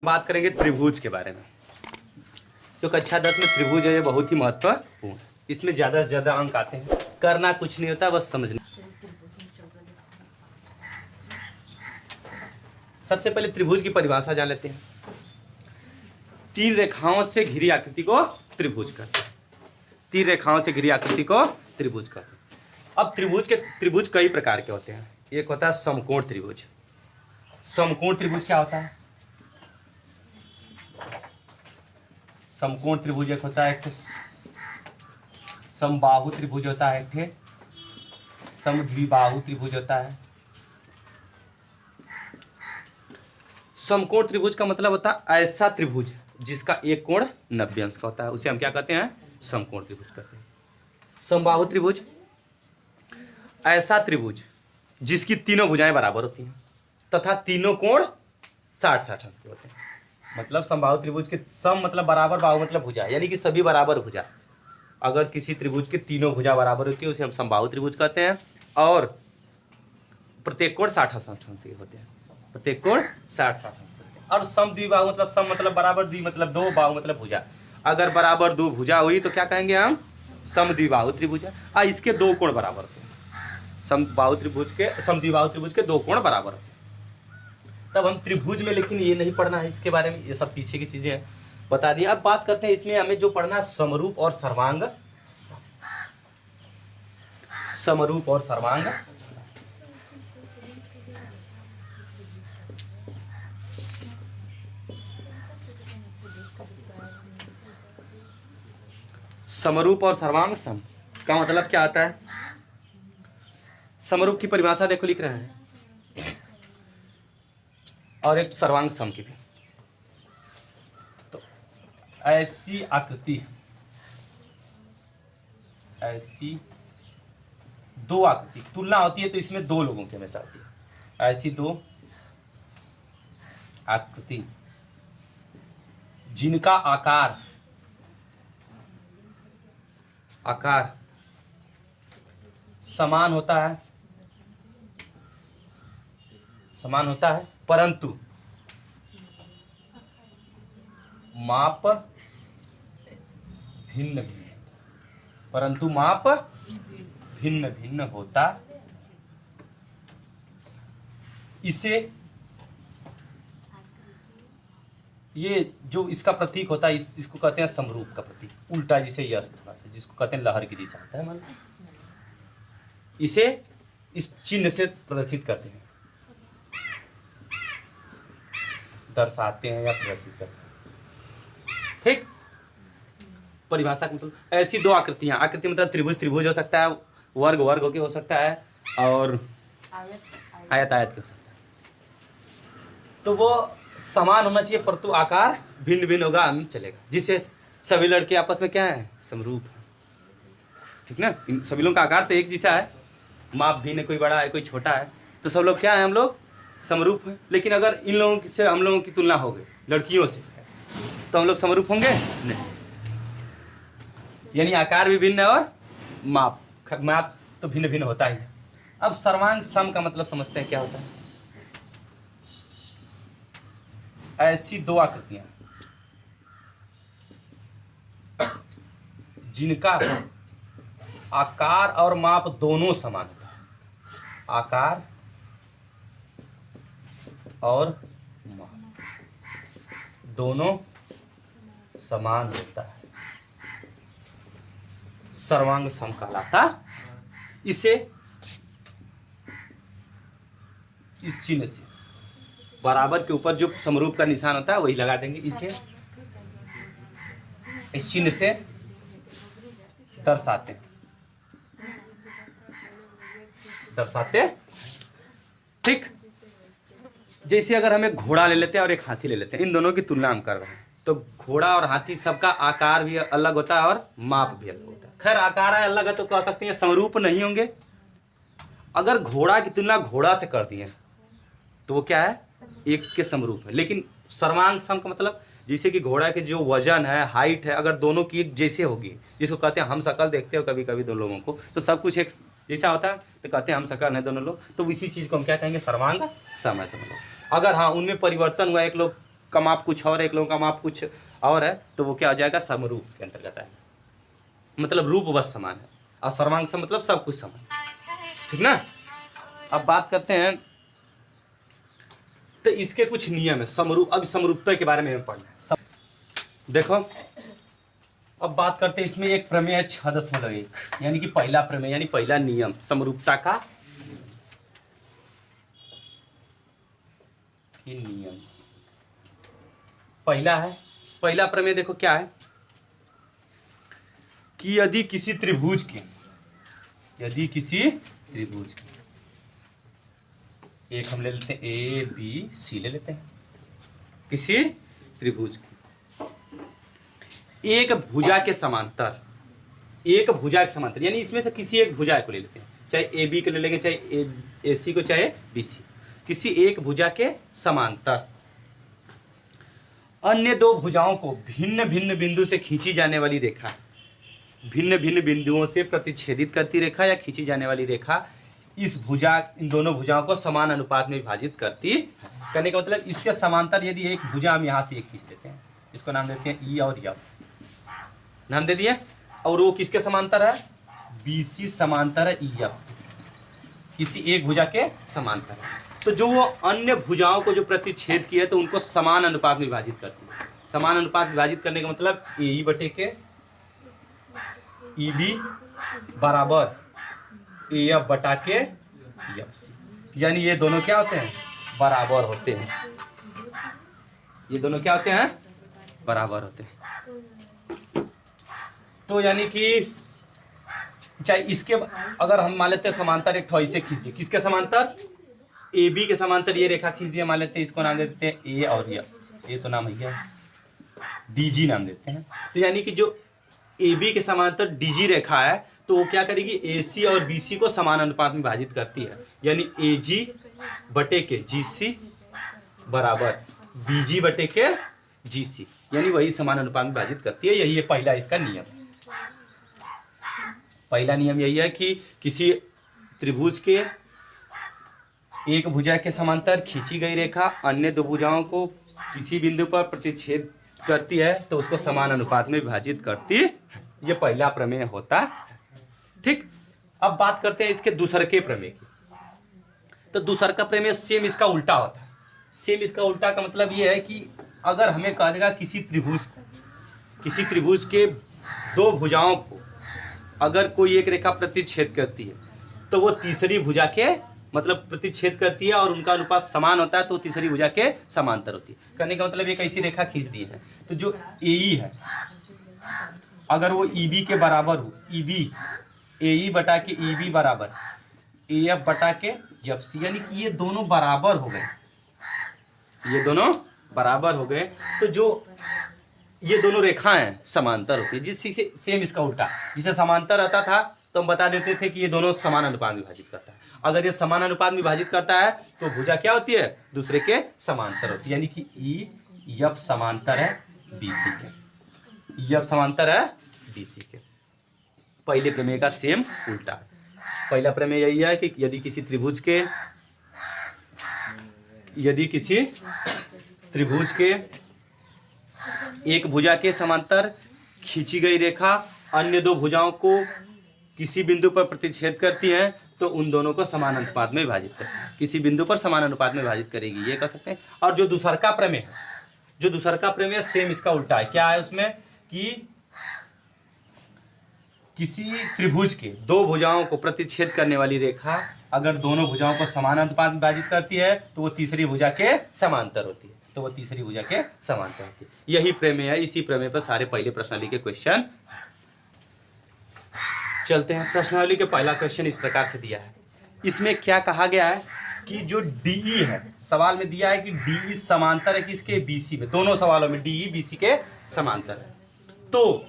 बात करेंगे त्रिभुज के बारे में। जो कक्षा 10 में त्रिभुज है ये बहुत ही महत्वपूर्ण है। इसमें ज़्यादा से ज़्यादा अंक आते हैं। करना कुछ नहीं होता, बस समझना। सबसे पहले त्रिभुज की परिभाषा जान लेते हैं। तीन रेखाओं से घिरी आकृति को त्रिभुज कहते हैं। तीन रेखाओं से घिरी आकृति को त्रिभुज कहते हैं। अब त्रिभुज कई प्रकार के होते हैं। एक होता है समकोण त्रिभुज। समकोण त्रिभुज क्या होता है? समकोण त्रिभुज एक होता है, एक समबाहु त्रिभुज होता है, एक समद्विबाहु त्रिभुज होता है। समकोण त्रिभुज का मतलब होता है ऐसा त्रिभुज जिसका एक कोण 90 अंश का होता है, उसे हम क्या कहते हैं? समकोण त्रिभुज कहते हैं। समबाहु त्रिभुज ऐसा त्रिभुज जिसकी तीनों भुजाएं बराबर होती हैं तथा तीनों कोण 60-60 अंश के होते हैं। मतलब समबाहु त्रिभुज के सम मतलब बराबर, बाहु मतलब भुजा, यानी कि सभी बराबर भुजा। अगर किसी त्रिभुज के तीनों भुजा बराबर होती है उसे हम समबाहु त्रिभुज कहते हैं। और प्रत्येक कोण 60-60 अंश के होते हैं। प्रत्येक कोण 60-60 अंश के होते हैं। और समद्विबाहु मतलब सम मतलब बराबर, द्वि मतलब दो, बाहु मतलब भुजा। अगर बराबर दो भुजा हुई तो क्या कहेंगे हम? समद्विबाहु त्रिभुज। और इसके दो कोण बराबर होते हैं। समद्विबाहु त्रिभुज के दो कोण बराबर होते हैं। तब हम त्रिभुज में, लेकिन ये नहीं पढ़ना है इसके बारे में, ये सब पीछे की चीजें हैं, बता दिए। अब बात करते हैं इसमें हमें जो पढ़ना है समरूप और सर्वांग। समरूप और सर्वांग। समरूप और सर्वांग सम का मतलब क्या आता है? समरूप की परिभाषा देखो लिख रहे हैं, और एक सर्वांग सम की भी। तो ऐसी आकृति, ऐसी दो आकृति तुलना होती है तो इसमें दो लोगों की हमेशा होती है। ऐसी दो आकृति जिनका आकार समान होता है, परंतु माप भिन्न भिन्न होता, इसे, ये जो इसका प्रतीक होता है इसको कहते हैं समरूप का प्रतीक। उल्टा जिसे यश थोड़ा सा, जिसको कहते हैं लहर की दिशा होता है, मान इसे इस चिन्ह से प्रदर्शित करते हैं, दर्शाते हैं या प्रदर्शित करते हैं। ठीक, परिभाषा का मतलब ऐसी दो आकृतियां, आकृति मतलब त्रिभुज हो सकता है, वर्ग के हो सकता है, और आयत के हो सकता है। तो वो समान होना चाहिए परंतु आकार भिन्न भिन्न होगा, हम चलेगा, जिससे सभी लड़के आपस में क्या है? समरूप है। ठीक ना? इन सभी लोगों का आकार तो एक जैसा है, माप भिन्न, कोई बड़ा है कोई छोटा है, तो सब लोग क्या है? हम लोग समरूप हैं। लेकिन अगर इन लोगों से हम लोगों की तुलना हो गई लड़कियों से, तो हम लोग समरूप होंगे नहीं। यानी आकार भी भिन्न है और माप तो भिन्न भिन्न होता ही है। अब सर्वांग सम का मतलब समझते हैं क्या होता है? ऐसी दो आकृतियां जिनका आकार और माप दोनों समान होता है। आकार और माप दोनों समान होता है, सर्वांग सम कहलाता। इसे इस चिन्ह से बराबर के ऊपर जो समरूप का निशान होता है वही लगा देंगे। इसे इस चिन्ह से दर्शाते ठीक। जैसे अगर हम एक घोड़ा ले लेते हैं और एक हाथी ले लेते हैं, इन दोनों की तुलना हम कर रहे हैं, तो घोड़ा और हाथी सबका आकार भी अलग होता है और माप भी अलग होता है। खैर आकार अलग है तो कह सकते हैं समरूप नहीं होंगे। अगर घोड़ा की तुलना घोड़ा से कर दिए तो वो क्या है? एक के समरूप है। लेकिन सर्वांग सम का मतलब जैसे कि घोड़ा के जो वजन है, हाइट है, अगर दोनों की एक जैसे होगी, जिसको कहते हैं हम शकल देखते हो कभी कभी दो लोगों को, तो सब कुछ एक जैसा होता है, तो कहते हैं हम शकल है दोनों लोग, तो इसी चीज़ को हम क्या कहेंगे? सर्वांग सम है दोनों लोग। अगर हाँ उनमें परिवर्तन हुआ, एक लोग का माप कुछ और है, एक लोगों का माप कुछ और है, तो वो क्या हो जाएगा, समरूप के अंतर्गत है। मतलब रूप बस समान है और सर्वांग से मतलब सब कुछ समान, ठीक ना। अब बात करते हैं तो इसके कुछ नियम है समरूप। अब समरूपता के बारे में हमें पढ़ना है। देखो अब बात करते हैं, इसमें एक प्रमेय है 6.1, यानी कि पहला प्रमेय यानी पहला नियम समरूपता का नियम पहला है। पहला प्रमेय देखो क्या है कि यदि किसी त्रिभुज के एक हम ले लेते हैं ए बी सी ले लेते हैं, किसी त्रिभुज की एक भुजा के समांतर यानी इसमें से किसी एक भुजा को ले लेते हैं, चाहे ए बी को ले लेंगे, चाहे ए सी को, चाहे बी सी, किसी एक भुजा के समांतर अन्य दो भुजाओं को भिन्न भिन्न बिंदु से खींची जाने वाली रेखा, भिन्न भिन्न बिंदुओं से प्रतिच्छेदित करती रेखा या खींची जाने वाली रेखा इन दोनों भुजाओं को समान अनुपात में विभाजित करती है। करने का मतलब इसके समांतर यदि एक भुजा हम यहाँ से एक खींच लेते हैं, इसको नाम देते हैं ई और एफ, नाम दे दिए, और वो किसके समांतर है, बी सी समांतर है ई एफ, किसी एक भुजा के समांतर है। तो जो वो अन्य भुजाओं को जो प्रतिच्छेद की है तो उनको समान अनुपात में विभाजित करती है। समान अनुपात विभाजित करने का मतलब ए ई बटे के ई बी बराबर ए एफ बटा के एफ सी, यानी ये दोनों क्या होते हैं, बराबर होते हैं। ये दोनों क्या होते हैं, बराबर होते हैं। तो यानी कि चाहे इसके अगर हम मान लेते हैं समांतर एक ठो इसे खींच दिए, किसके समांतर, ए बी के समांतर ये रेखा खींच दिया, मान लेते हैं इसको नाम देते हैं ए और ये तो नाम है डी जी नाम देते हैं। तो यानी कि जो ए बी के समांतर डी जी रेखा है तो वो क्या करेगी, ए सी और बी सी को समान अनुपात में विभाजित करती है, यानी ए जी बटे के जी सी बराबर बी जी बटे के जी सी, यानी वही समान अनुपात में विभाजित करती है। यही है पहला इसका नियम। पहला नियम यही है कि किसी त्रिभुज के एक भुजा के समांतर खींची गई रेखा अन्य दो भुजाओं को किसी बिंदु पर प्रतिच्छेद करती है तो उसको समान अनुपात में विभाजित करती है। ये पहला प्रमेय होता है, ठीक। अब बात करते हैं इसके दूसरके प्रमेय की। तो दूसरका प्रमेय सेम इसका उल्टा होता है। सेम इसका उल्टा का मतलब ये है कि अगर हमें कहा जाएगा किसी त्रिभुज के दो भुजाओं को अगर कोई एक रेखा प्रतिच्छेद करती है तो वो तीसरी भुजा के मतलब प्रतिच्छेद करती है और उनका अनुपात समान होता है, तो तीसरी भुजा के समांतर होती है। कहने का मतलब एक ऐसी रेखा खींच दी है तो जो ए ई है अगर वो ई बी के बराबर हो, ई बी ए ई बटा के ई बी बराबर ए एफ बटा के एफ सी, यानी कि ये दोनों बराबर हो गए, ये दोनों बराबर हो गए। तो जो ये दोनों रेखाएं समांतर होती है, जिससे सेम इसका उल्टा, जिसे समांतर रहता था तो हम बता देते थे कि ये दोनों समान अनुपात में विभाजित करता है। अगर ये समान अनुपात में विभाजित करता है तो भुजा क्या होती है, दूसरे के समांतर होती है, यानी कि ई एफ समांतर है बी सी के, ई एफ समांतर है बी सी के। पहले प्रमेय का सेम उल्टा है। पहला प्रमेय यही है कि यदि किसी त्रिभुज के एक भुजा के समांतर खींची गई रेखा अन्य दो भुजाओं को किसी बिंदु पर प्रतिच्छेद करती है तो उन दोनों को समान अनुपात में विभाजित करती है, किसी बिंदु पर समान अनुपात में विभाजित करेगी, ये कह सकते हैं। और जो दूसरका प्रमेय सेम इसका उल्टा है। क्या है उसमें कि किसी त्रिभुज के दो भुजाओं को प्रतिच्छेद करने वाली रेखा अगर दोनों भुजाओं को समान अनुपात में विभाजित करती है तो वो तीसरी भुजा के समांतर होती है, यही प्रमेय है। इसी प्रमेय पर सारे पहले प्रश्नावली के क्वेश्चन चलते हैं। प्रश्नावली के पहला क्वेश्चन इस प्रकार से दिया है। इसमें क्या कहा गया है कि जो डीई है, सवाल में दिया है कि डीई समांतर है किसके, बीसी में। दोनों सवालों में डीई बीसी के समांतर है। तो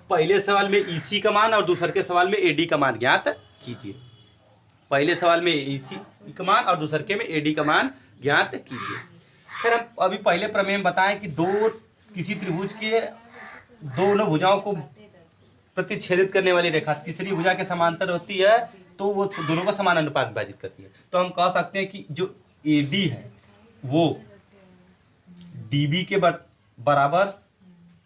पहले सवाल में ईसी का मान और दूसरे के सवाल में एडी का मान ज्ञात कीजिए। पहले सवाल में ईसी का मान और दूसरे के में एडी का मान ज्ञात कीजिए। फिर हम अभी पहले प्रमेय में बताएं कि किसी त्रिभुज के दोनों भुजाओं को प्रतिच्छेदित करने वाली रेखा तीसरी भुजा के समांतर होती है तो वो दोनों को समान अनुपात विभाजित करती है। तो हम कह सकते हैं कि जो ए डी है वो डीबी के बराबर,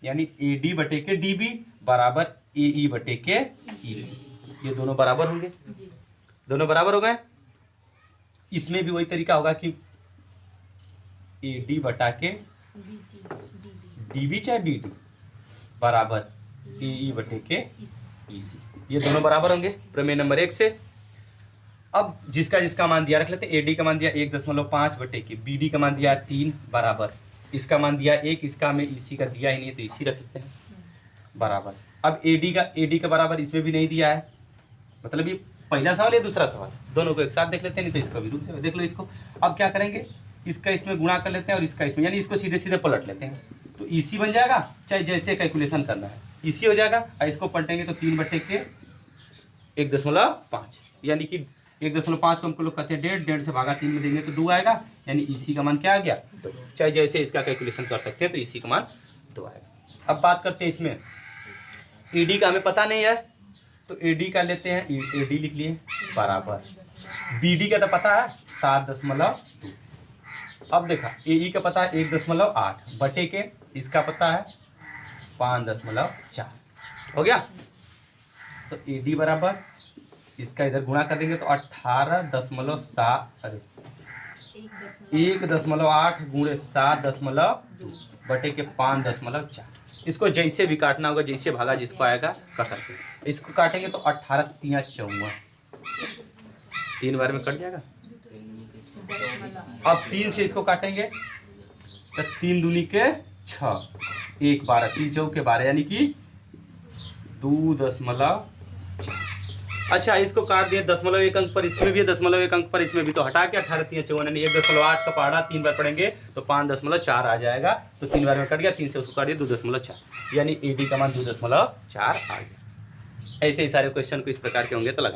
यानी एडी बटे के डीबी बराबर एई बटे के ईसी। ये दोनों बराबर होंगे, दोनों बराबर हो गए। इसमें भी वही तरीका होगा कि एडी बटा के डीबी चाहे डीडी बराबर एई बटे के ईसी। ये दोनों बराबर होंगे प्रमेय नंबर 1 से। अब जिसका जिसका मान दिया रख लेते हैं। एडी का मान दिया 1.5 बटे के, बीडी का मान दिया 3 बराबर, इसका मान दिया 1, इसका में ईसी का दिया ही नहीं तो ईसी रख लेते हैं बराबर। अब एडी का बराबर इसमें भी नहीं दिया है, मतलब ये पहला सवाल है दूसरा सवाल, दोनों को एक साथ देख लेते हैं, नहीं तो इसको भी रुक जाओ देख लो इसको। अब क्या करेंगे, इसका इसमें गुणा कर लेते हैं और इसका इसमें, यानी इसको सीधे सीधे पलट लेते हैं तो ईसी बन जाएगा, चाहे जैसे कैलकुलेशन करना है ईसी हो जाएगा। और इसको पलटेंगे तो 3 बटे के 1.5, यानी कि 1.5 को हमको लोग कहते हैं 1.5 से भागा 3 में देंगे तो 2 आएगा, यानी ईसी का मान क्या आ गया 2। चाहे जैसे इसका कैलकुलेशन कर सकते हैं तो ईसी का मान 2 आएगा। अब बात करते हैं इसमें ईडी का हमें पता नहीं है तो एडी का लेते हैं, एडी लिख लिए बराबर, बीडी का तो पता है 7.2। अब देखा एई का पता है 1.8 बटे के, इसका पता है 5.4 हो गया। तो एडी बराबर इसका इधर गुणा कर देंगे तो 18.7, अरे 1.8 गुणे 7.2 बटे के 5.4। इसको जैसे भी काटना होगा, जैसे भागा जिसको आएगा कर सकते हैं। इसको काटेंगे तो 18 3 54, 3 बार में कट जाएगा। अब 3 से इसको काटेंगे तो 3 दूनी के 6, 1 12, 3 चौके 12, यानी कि 2.4। अच्छा इसको काट दिए 0.1 अंक पर, इसमें भी 0.1 अंक पर, इसमें भी, तो हटा के 18 3 54, यानी 1.8 का पहाड़ा 3 बार पढ़ेंगे तो 5.4 आ जाएगा। तो 3 बार में कट गया, 3 से उसको काट दिया 2.4, यानी एडी का मान 2.4 आ गया। ऐसे ही सारे क्वेश्चन को इस प्रकार के होंगे तो लगा